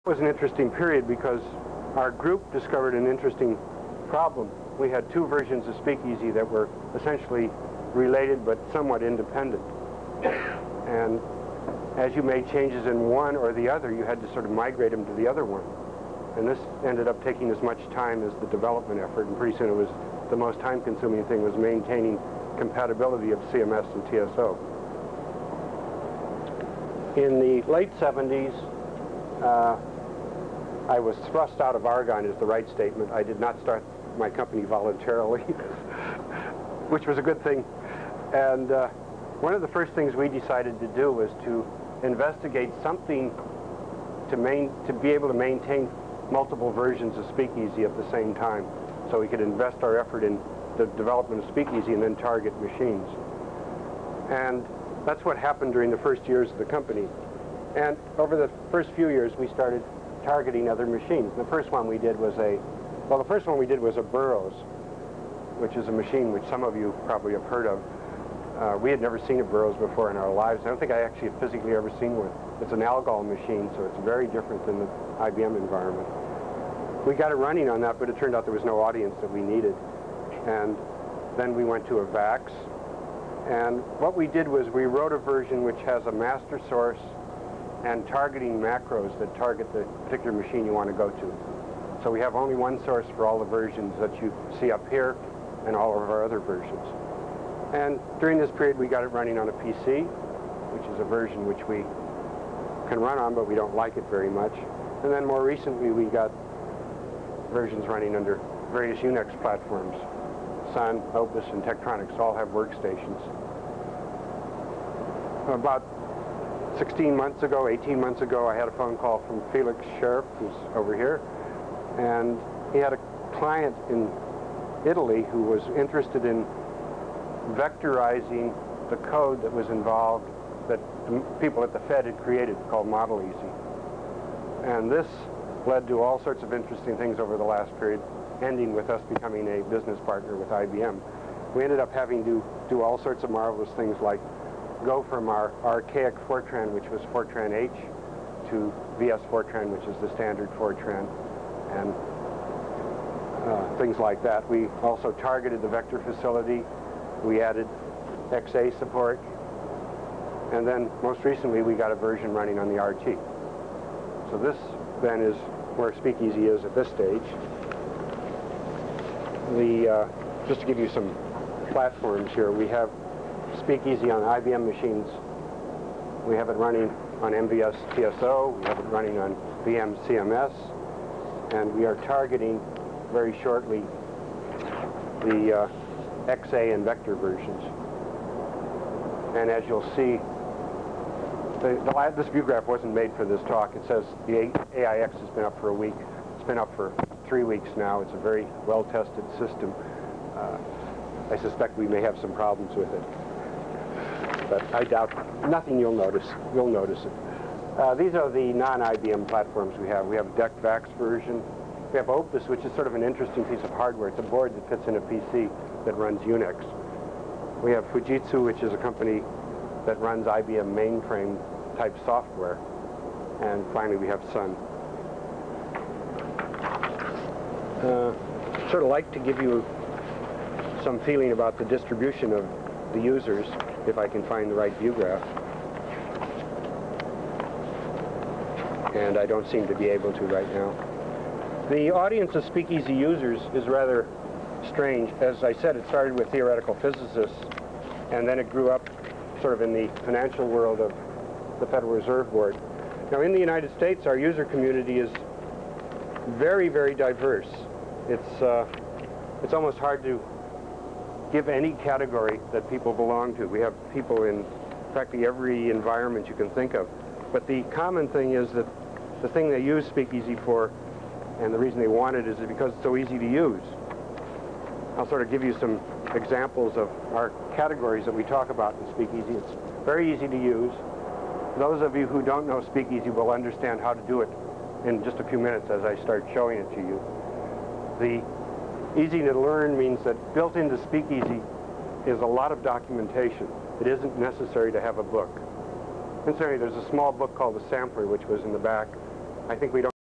It was an interesting period because our group discovered an interesting problem. We had two versions of Speakeasy that were essentially related but somewhat independent. And as you made changes in one or the other, you had to sort of migrate them to the other one. And this ended up taking as much time as the development effort, and pretty soon it was the most time-consuming thing was maintaining compatibility of CMS and TSO. In the late 70s, I was thrust out of Argonne is the right statement. I did not start my company voluntarily, which was a good thing. And one of the first things we decided to do was to investigate something to be able to maintain multiple versions of Speakeasy at the same time, so we could invest our effort in the development of Speakeasy and then target machines. And that's what happened during the first years of the company. And over the first few years, we started targeting other machines. The first one we did was a Burroughs, which is a machine which some of you probably have heard of. We had never seen a Burroughs before in our lives. I don't think I actually have physically ever seen one. It's an Algol machine, so it's very different than the IBM environment. We got it running on that, but it turned out there was no audience that we needed. And then we went to a VAX. And what we did was we wrote a version which has a master source and targeting macros that target the particular machine you want to go to. So we have only one source for all the versions that you see up here and all of our other versions. And during this period, we got it running on a PC, which is a version which we can run on, but we don't like it very much. And then more recently, we got versions running under various Unix platforms. Sun, Opus, and Tektronix all have workstations. About 18 months ago, I had a phone call from Felix Sheriff, who's over here, and he had a client in Italy who was interested in vectorizing the code that was involved that the people at the Fed had created called Model Easy. And this led to all sorts of interesting things over the last period, ending with us becoming a business partner with IBM. We ended up having to do all sorts of marvelous things like go from our archaic Fortran, which was Fortran H, to VS Fortran, which is the standard Fortran, and things like that. We also targeted the vector facility. We added XA support. And then most recently, we got a version running on the RT. So this then is where Speakeasy is at this stage. Just to give you some platforms here, we have Speakeasy on IBM machines. We have it running on MVS TSO. We have it running on VM CMS. And we are targeting very shortly the XA and vector versions. And as you'll see, this view graph wasn't made for this talk. It says the AIX has been up for a week. It's been up for 3 weeks now. It's a very well-tested system. I suspect we may have some problems with it, but I doubt nothing you'll notice. You'll notice it. These are the non-IBM platforms we have. We have a DEC VAX version. We have Opus, which is sort of an interesting piece of hardware. It's a board that fits in a PC that runs Unix. We have Fujitsu, which is a company that runs IBM mainframe type software. And finally, we have Sun. Sort of like to give you some feeling about the distribution of the users, if I can find the right view graph. And I don't seem to be able to right now. The audience of Speakeasy users is rather strange. As I said, it started with theoretical physicists, and then it grew up sort of in the financial world of the Federal Reserve Board. Now, in the United States, our user community is very, very diverse. It's almost hard to give any category that people belong to. We have people in practically every environment you can think of. But the common thing is that the thing they use Speakeasy for, and the reason they want it, is because it's so easy to use. I'll sort of give you some examples of our categories that we talk about in Speakeasy. It's very easy to use. Those of you who don't know Speakeasy will understand how to do it in just a few minutes as I start showing it to you. The easy to learn means that built into Speakeasy is a lot of documentation. It isn't necessary to have a book. Incidentally, there's a small book called The Sampler, which was in the back. I think we don't